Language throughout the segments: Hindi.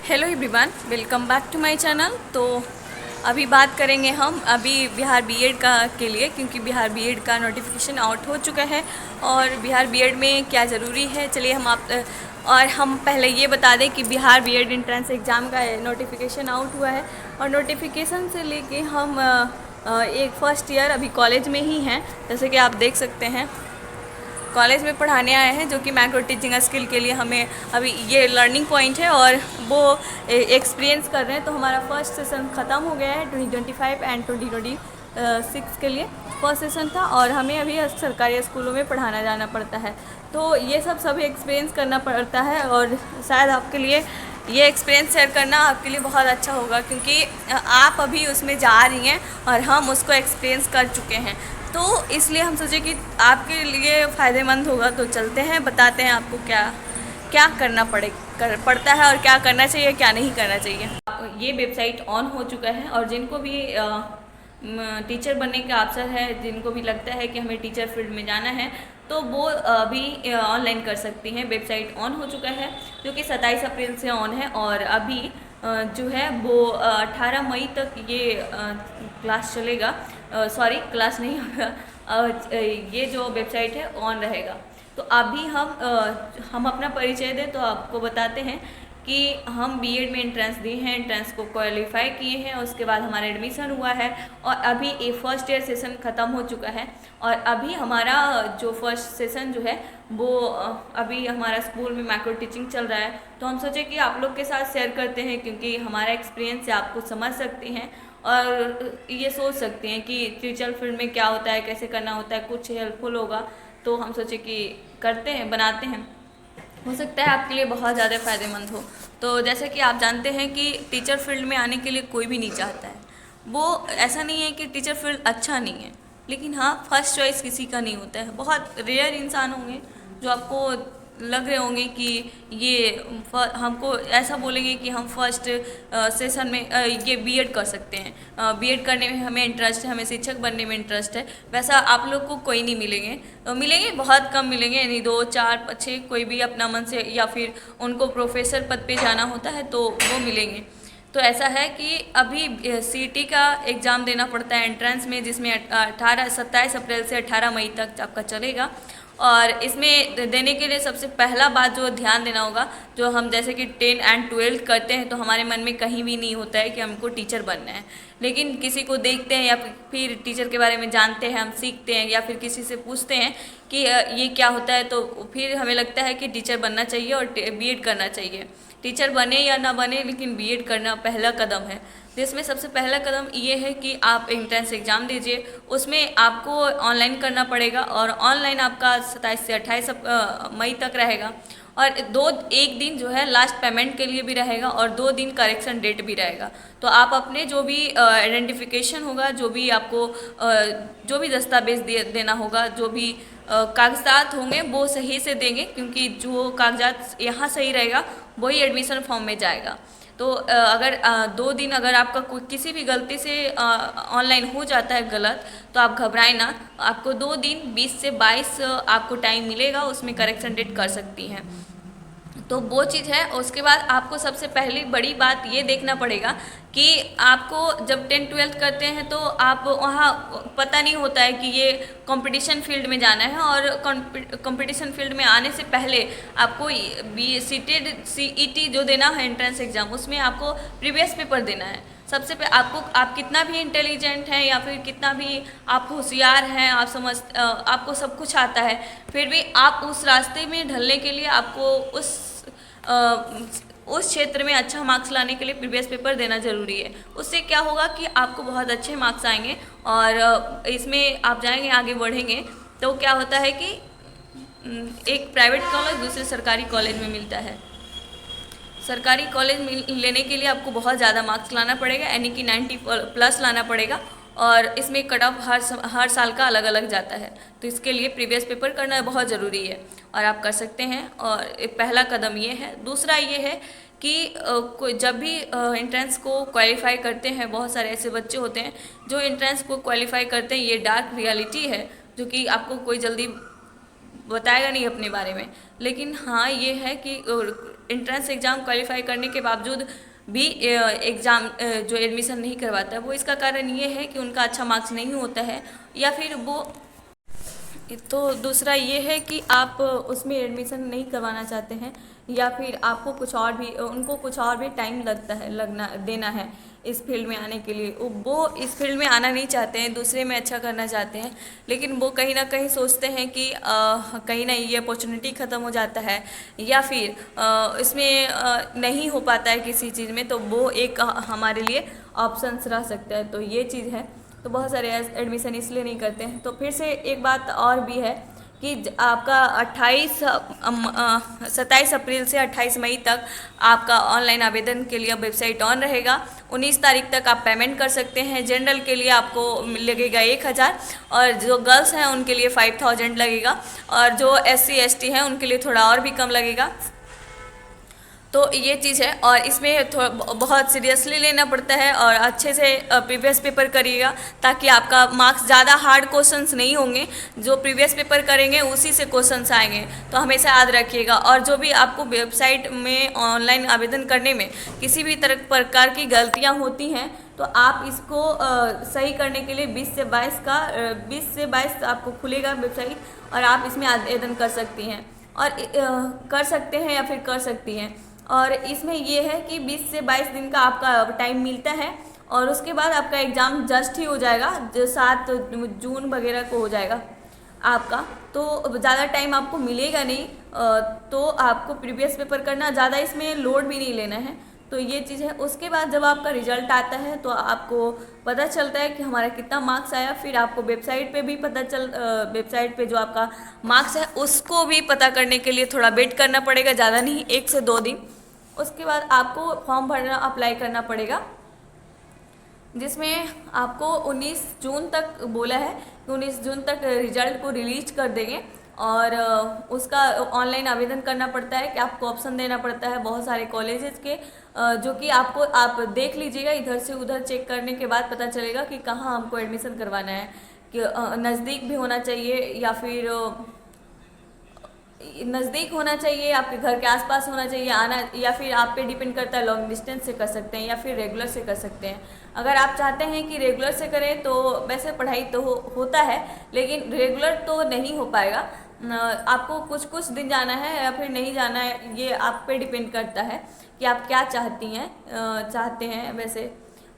Hello everyone, welcome back to my channel. तो अभी बात करेंगे हम अभी बिहार बीएड का के लिए, क्योंकि बिहार बीएड का नोटिफिकेशन आउट हो चुका है और बिहार बीएड में क्या ज़रूरी है। चलिए हम पहले ये बता दें कि बिहार बीएड एंट्रेंस एग्ज़ाम का नोटिफिकेशन आउट हुआ है और नोटिफिकेशन से लेके हम एक फ़र्स्ट ईयर अभी कॉलेज में ही हैं। जैसे कि आप देख सकते हैं, कॉलेज में पढ़ाने आए हैं, जो कि माइक्रो टीचिंग स्किल के लिए हमें अभी ये लर्निंग पॉइंट है और वो एक्सपीरियंस कर रहे हैं। तो हमारा फर्स्ट सेशन ख़त्म हो गया है 2025 एंड 2026 के लिए फर्स्ट सेशन था और हमें अभी सरकारी स्कूलों में पढ़ाना जाना पड़ता है। तो ये सब एक्सपीरियंस करना पड़ता है और शायद आपके लिए ये एक्सपीरियंस शेयर करना आपके लिए बहुत अच्छा होगा, क्योंकि आप अभी उसमें जा रही हैं और हम उसको एक्सपीरियंस कर चुके हैं। तो इसलिए हम सोचे कि आपके लिए फ़ायदेमंद होगा। तो चलते हैं, बताते हैं आपको क्या क्या करना पड़ता है और क्या करना चाहिए, क्या नहीं करना चाहिए। ये वेबसाइट ऑन हो चुका है और जिनको भी टीचर बनने का अवसर है, जिनको भी लगता है कि हमें टीचर फील्ड में जाना है, तो वो अभी ऑनलाइन कर सकती हैं। वेबसाइट ऑन हो चुका है, जो कि 27 अप्रैल से ऑन है और अभी जो है वो 18 मई तक ये क्लास चलेगा। सॉरी, क्लास नहीं होगा, ये जो वेबसाइट है ऑन रहेगा। तो अभी हम अपना परिचय दें तो आपको बताते हैं कि हम बीएड में एंट्रेंस दिए हैं, एंट्रेंस को क्वालिफाई किए हैं, उसके बाद हमारा एडमिशन हुआ है और अभी ये फर्स्ट ईयर सेशन ख़त्म हो चुका है। और अभी हमारा जो फर्स्ट सेशन जो है वो अभी हमारा स्कूल में माइक्रो टीचिंग चल रहा है। तो हम सोचे कि आप लोग के साथ शेयर करते हैं, क्योंकि हमारा एक्सपीरियंस से आपको समझ सकती हैं और ये सोच सकते हैं कि टीचर फील्ड में क्या होता है, कैसे करना होता है, कुछ हेल्पफुल होगा। तो हम सोचे कि करते हैं, बनाते हैं, हो सकता है आपके लिए बहुत ज़्यादा फ़ायदेमंद हो। तो जैसे कि आप जानते हैं कि टीचर फील्ड में आने के लिए कोई भी नहीं चाहता है। वो ऐसा नहीं है कि टीचर फील्ड अच्छा नहीं है, लेकिन हाँ, फर्स्ट चॉइस किसी का नहीं होता है। बहुत रेयर इंसान होंगे जो आपको लग रहे होंगे कि ये हमको ऐसा बोलेंगे कि हम फर्स्ट सेशन में ये बीएड कर सकते हैं, बीएड करने में हमें इंटरेस्ट है, हमें शिक्षक बनने में इंटरेस्ट है। वैसा आप लोग को कोई नहीं मिलेंगे, मिलेंगे बहुत कम मिलेंगे, यानी 2 4 6 कोई भी अपना मन से, या फिर उनको प्रोफेसर पद पे जाना होता है तो वो मिलेंगे। तो ऐसा है कि अभी सीटी का एग्ज़ाम देना पड़ता है एंट्रेंस में, जिसमें 27 अप्रैल से 18 मई तक आपका चलेगा। और इसमें देने के लिए सबसे पहला बात जो ध्यान देना होगा, जो हम जैसे कि 10 एंड 12 करते हैं तो हमारे मन में कहीं भी नहीं होता है कि हमको टीचर बनना है, लेकिन किसी को देखते हैं या फिर टीचर के बारे में जानते हैं, हम सीखते हैं या फिर किसी से पूछते हैं कि ये क्या होता है, तो फिर हमें लगता है कि टीचर बनना चाहिए और बीएड करना चाहिए। टीचर बने या ना बने, लेकिन बीएड करना पहला कदम है। जिसमें सबसे पहला कदम ये है कि आप एंट्रेंस एग्ज़ाम दीजिए। उसमें आपको ऑनलाइन करना पड़ेगा और ऑनलाइन आपका 27 से 28 मई तक रहेगा। और एक दिन जो है लास्ट पेमेंट के लिए भी रहेगा और 2 दिन करेक्शन डेट भी रहेगा। तो आप अपने जो भी आइडेंटिफिकेशन होगा, जो भी आपको जो भी दस्तावेज देना होगा, जो भी कागजात होंगे वो सही से देंगे, क्योंकि जो कागजात यहाँ सही रहेगा वही एडमिशन फॉर्म में जाएगा। तो अगर 2 दिन अगर आपका किसी भी गलती से ऑनलाइन हो जाता है गलत, तो आप घबराएं ना। आपको 2 दिन 20 से 22 आपको टाइम मिलेगा, उसमें करेक्शन डेट कर सकती हैं। तो वो चीज़ है। उसके बाद आपको सबसे पहली बड़ी बात ये देखना पड़ेगा कि आपको जब 10 12 करते हैं तो आप वहाँ पता नहीं होता है कि ये कंपटीशन फील्ड में जाना है, और कंपटीशन फील्ड में आने से पहले आपको सीईटी जो देना है एंट्रेंस एग्ज़ाम, उसमें आपको प्रीवियस पेपर देना है। सबसे पहले आप कितना भी इंटेलिजेंट हैं या फिर कितना भी आप होशियार हैं, आपको सब कुछ आता है, फिर भी आप उस रास्ते में ढलने के लिए आपको उस क्षेत्र में अच्छा मार्क्स लाने के लिए प्रीवियस पेपर देना ज़रूरी है। उससे क्या होगा कि आपको बहुत अच्छे मार्क्स आएंगे और इसमें आप जाएंगे, आगे बढ़ेंगे। तो क्या होता है कि एक प्राइवेट कॉलेज दूसरे सरकारी कॉलेज में मिलता है। सरकारी कॉलेज लेने के लिए आपको बहुत ज़्यादा मार्क्स लाना पड़ेगा, यानी कि 90 प्लस लाना पड़ेगा, और इसमें कट ऑफ हर साल का अलग अलग जाता है। तो इसके लिए प्रीवियस पेपर करना बहुत ज़रूरी है और आप कर सकते हैं। और पहला कदम ये है। दूसरा ये है कि जब भी एंट्रेंस को क्वालिफाई करते हैं, बहुत सारे ऐसे बच्चे होते हैं जो एंट्रेंस को क्वालिफाई करते हैं। ये डार्क रियलिटी है जो कि आपको कोई जल्दी बताएगा नहीं अपने बारे में, लेकिन हाँ ये है कि एंट्रेंस एग्ज़ाम क्वालिफाई करने के बावजूद भी एग्ज़ाम जो एडमिशन नहीं करवाता है, वो इसका कारण ये है कि उनका अच्छा मार्क्स नहीं होता है, या फिर वो तो दूसरा ये है कि आप उसमें एडमिशन नहीं करवाना चाहते हैं, या फिर आपको कुछ और भी उनको कुछ और भी टाइम लगना देना है इस फील्ड में आने के लिए। वो इस फील्ड में आना नहीं चाहते हैं, दूसरे में अच्छा करना चाहते हैं, लेकिन वो कहीं ना कहीं सोचते हैं कि कहीं ना ये अपॉर्चुनिटी ख़त्म हो जाता है, या फिर इसमें नहीं हो पाता है किसी चीज़ में, तो वो एक हमारे लिए ऑप्शंस रह सकता है। तो ये चीज़ है, तो बहुत सारे एडमिशन इसलिए नहीं करते हैं। तो फिर से एक बात और भी है कि आपका 27 अप्रैल से 28 मई तक आपका ऑनलाइन आवेदन के लिए वेबसाइट ऑन रहेगा। 19 तारीख तक आप पेमेंट कर सकते हैं। जनरल के लिए आपको लगेगा 1000, और जो गर्ल्स हैं उनके लिए 5000 लगेगा, और जो SC ST हैं उनके लिए थोड़ा और भी कम लगेगा। तो ये चीज़ है, और इसमें थोड़ा बहुत सीरियसली लेना पड़ता है, और अच्छे से प्रीवियस पेपर करिएगा, ताकि आपका मार्क्स ज़्यादा हार्ड क्वेश्चंस नहीं होंगे, जो प्रीवियस पेपर करेंगे उसी से क्वेश्चंस आएंगे। तो हमेशा याद रखिएगा। और जो भी आपको वेबसाइट में ऑनलाइन आवेदन करने में किसी भी तरह प्रकार की गलतियाँ होती हैं, तो आप इसको सही करने के लिए 20 से 22 आपको खुलेगा वेबसाइट, और आप इसमें आवेदन कर सकती हैं, और कर सकते हैं या फिर कर सकती हैं। और इसमें ये है कि 20 से 22 दिन का आपका टाइम मिलता है, और उसके बाद आपका एग्ज़ाम जस्ट ही हो जाएगा, जो 7 जून वगैरह को हो जाएगा आपका। तो ज़्यादा टाइम आपको मिलेगा नहीं, तो आपको प्रीवियस पेपर करना, ज़्यादा इसमें लोड भी नहीं लेना है। तो ये चीज़ है। उसके बाद जब आपका रिजल्ट आता है तो आपको पता चलता है कि हमारा कितना मार्क्स आया। फिर आपको वेबसाइट पे भी वेबसाइट पे जो आपका मार्क्स है उसको भी पता करने के लिए थोड़ा वेट करना पड़ेगा, ज़्यादा नहीं, 1 से 2 दिन। उसके बाद आपको फॉर्म भरना, अप्लाई करना पड़ेगा, जिसमें आपको 19 जून तक बोला है कि 19 जून तक रिजल्ट को रिलीज कर देंगे। और उसका ऑनलाइन आवेदन करना पड़ता है कि आपको ऑप्शन देना पड़ता है बहुत सारे कॉलेजेस के, जो कि आप देख लीजिएगा, इधर से उधर चेक करने के बाद पता चलेगा कि कहाँ हमको एडमिशन करवाना है, कि नज़दीक भी होना चाहिए, या फिर नज़दीक होना चाहिए, आपके घर के आसपास होना चाहिए आना, या फिर आप पे डिपेंड करता है, लॉन्ग डिस्टेंस से कर सकते हैं या फिर रेगुलर से कर सकते हैं। अगर आप चाहते हैं कि रेगुलर से करें तो वैसे पढ़ाई तो होता है, लेकिन रेगुलर तो नहीं हो पाएगा। आपको कुछ कुछ दिन जाना है या फिर नहीं जाना है, ये आप पे डिपेंड करता है कि आप क्या चाहते हैं वैसे।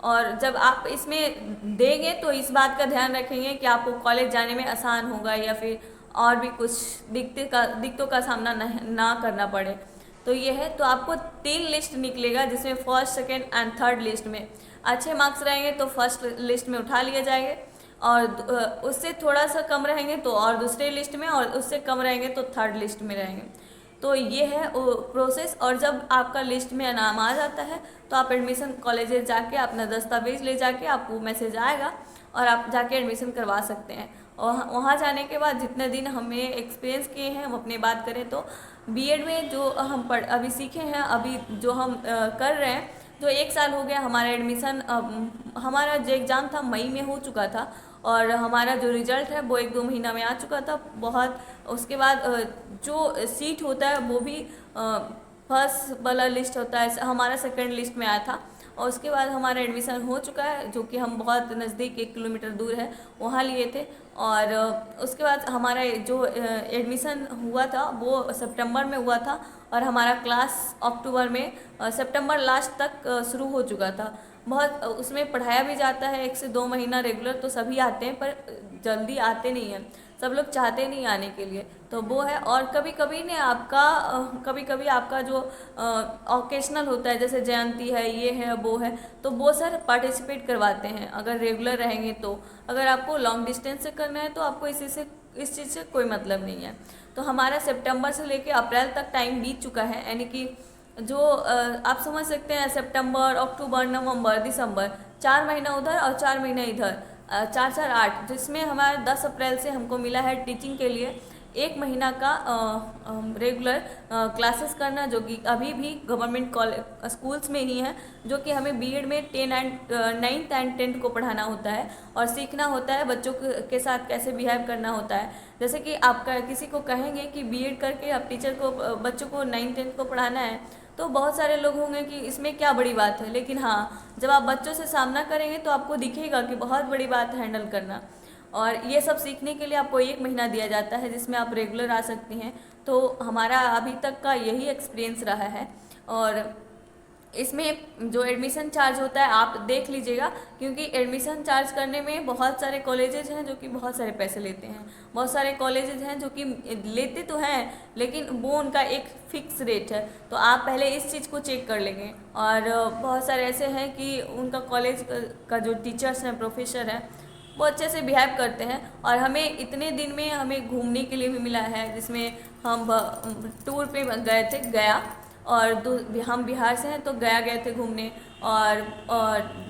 और जब आप इसमें देंगे तो इस बात का ध्यान रखेंगे कि आपको कॉलेज जाने में आसान होगा, या फिर और भी कुछ दिक्कतों का सामना ना करना पड़े। तो ये है। तो आपको 3 लिस्ट निकलेगा, जिसमें first, second and third list में अच्छे मार्क्स रहेंगे तो फर्स्ट लिस्ट में उठा लिए जाएंगे, और उससे थोड़ा सा कम रहेंगे तो और दूसरे लिस्ट में, और उससे कम रहेंगे तो थर्ड लिस्ट में रहेंगे। तो ये है प्रोसेस। और जब आपका लिस्ट में नाम आ जाता है तो आप एडमिशन कॉलेजेस जाके अपना दस्तावेज ले जाके आपको मैसेज आएगा, और आप जाके एडमिशन करवा सकते हैं। और वहाँ जाने के बाद जितने दिन हमें एक्सपीरियंस किए हैं, हम अपनी बात करें तो बीएड में जो हम अभी सीखे हैं, अभी जो हम कर रहे हैं, जो 1 साल हो गया हमारा एडमिशन। हमारा जो एग्ज़ाम था मई में हो चुका था, और हमारा जो रिज़ल्ट है वो 1-2 महीना में आ चुका था बहुत। उसके बाद जो सीट होता है वो भी फर्स्ट वाला लिस्ट होता है, हमारा सेकंड लिस्ट में आया था। और उसके बाद हमारा एडमिशन हो चुका है, जो कि हम बहुत नज़दीक 1 किलोमीटर दूर है वहाँ लिए थे। और उसके बाद हमारा जो एडमिशन हुआ था वो सितंबर में हुआ था, और हमारा क्लास अक्टूबर में, सितंबर लास्ट तक शुरू हो चुका था। बहुत उसमें पढ़ाया भी जाता है, 1 से 2 महीना रेगुलर तो सभी आते हैं, पर जल्दी आते नहीं हैं, सब लोग चाहते नहीं आने के लिए। तो वो है। और कभी कभी आपका जो ओकेशनल होता है, जैसे जयंती है, ये है, वो है, तो वो सर पार्टिसिपेट करवाते हैं अगर रेगुलर रहेंगे तो। अगर आपको लॉन्ग डिस्टेंस से करना है तो आपको इस चीज़ से कोई मतलब नहीं है। तो हमारा सितंबर से लेकर अप्रैल तक टाइम बीत चुका है, यानी कि जो आप समझ सकते हैं सितंबर, अक्टूबर, नवंबर, दिसंबर, 4 महीना उधर और 4 महीना इधर, 4-4 8, जिसमें हमारा 10 अप्रैल से हमको मिला है टीचिंग के लिए 1 महीना का रेगुलर क्लासेस करना, जो कि अभी भी गवर्नमेंट स्कूल्स में ही है, जो कि हमें बीएड में 9th एंड 10th को पढ़ाना होता है, और सीखना होता है बच्चों के साथ कैसे बिहेव करना होता है। जैसे कि आप किसी को कहेंगे कि बीएड करके आप टीचर को बच्चों को 9th 10th को पढ़ाना है, तो बहुत सारे लोग होंगे कि इसमें क्या बड़ी बात है, लेकिन हाँ, जब आप बच्चों से सामना करेंगे तो आपको दिखेगा कि बहुत बड़ी बात है हैंडल करना। और ये सब सीखने के लिए आपको 1 महीना दिया जाता है, जिसमें आप रेगुलर आ सकती हैं। तो हमारा अभी तक का यही एक्सपीरियंस रहा है। और इसमें जो एडमिशन चार्ज होता है आप देख लीजिएगा, क्योंकि एडमिशन चार्ज करने में बहुत सारे कॉलेजेस हैं जो कि बहुत सारे पैसे लेते हैं। बहुत सारे कॉलेजेस हैं जो कि लेते तो हैं, लेकिन वो उनका एक फिक्स रेट है। तो आप पहले इस चीज़ को चेक कर लेंगे। और बहुत सारे ऐसे हैं कि उनका कॉलेज का जो टीचर्स हैं, प्रोफेसर हैं, वो अच्छे से बिहेव करते हैं। और हमें इतने दिन में हमें घूमने के लिए भी मिला है, जिसमें हम टूर पे गए थे गया, और हम बिहार से हैं तो गया गए थे घूमने। और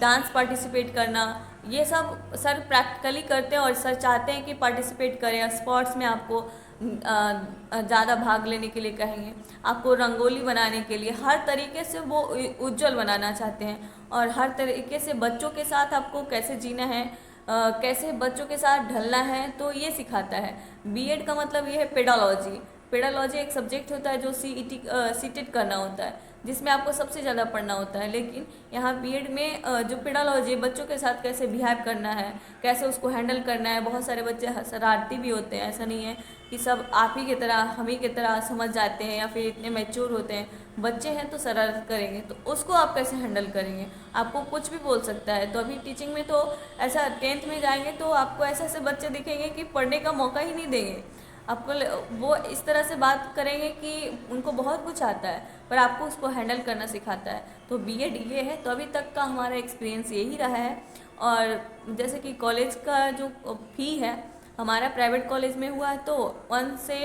डांस पार्टिसिपेट करना, ये सब सर प्रैक्टिकली करते हैं। और सर चाहते हैं कि पार्टिसिपेट करें। स्पोर्ट्स में आपको ज़्यादा भाग लेने के लिए कहेंगे, आपको रंगोली बनाने के लिए, हर तरीके से वो उज्जवल बनाना चाहते हैं। और हर तरीके से बच्चों के साथ आपको कैसे जीना है, कैसे बच्चों के साथ ढलना है, तो ये सिखाता है। बीएड का मतलब ये है पेडालॉजी। पेडालॉजी एक सब्जेक्ट होता है जो सीटेड करना होता है, जिसमें आपको सबसे ज़्यादा पढ़ना होता है। लेकिन यहाँ बीएड में जो पेडालॉजी, बच्चों के साथ कैसे बिहेव करना है, कैसे उसको हैंडल करना है। बहुत सारे बच्चे शरारती भी होते हैं, ऐसा नहीं है कि सब आप ही की तरह, हम ही की तरह समझ जाते हैं या फिर इतने मैच्योर होते हैं। बच्चे हैं तो शरारत करेंगे, तो उसको आप कैसे हैंडल करेंगे। आपको कुछ भी बोल सकता है। तो अभी टीचिंग में तो ऐसा 10th में जाएंगे तो आपको ऐसे ऐसे बच्चे दिखेंगे कि पढ़ने का मौका ही नहीं देंगे आपको। वो इस तरह से बात करेंगे कि उनको बहुत कुछ आता है, पर आपको उसको हैंडल करना सिखाता है। तो बीएड ये है। तो अभी तक का हमारा एक्सपीरियंस यही रहा है। और जैसे कि कॉलेज का जो फ़ी है, हमारा प्राइवेट कॉलेज में हुआ है तो 1 से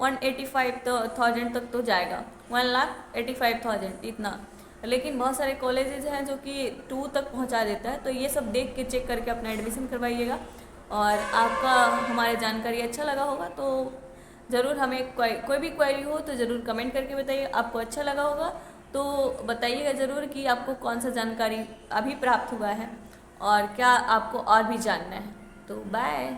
185,000 तक तो जाएगा, 1,85,000 इतना। लेकिन बहुत सारे कॉलेजेस हैं जो कि 2 तक पहुंचा देता है। तो ये सब देख के चेक करके अपना एडमिशन करवाइएगा। और आपका हमारी जानकारी अच्छा लगा होगा तो ज़रूर हमें कोई भी क्वेरी हो तो ज़रूर कमेंट करके बताइए। आपको अच्छा लगा होगा तो बताइएगा ज़रूर कि आपको कौन सा जानकारी अभी प्राप्त हुआ है और क्या आपको और भी जानना है। तो बाय।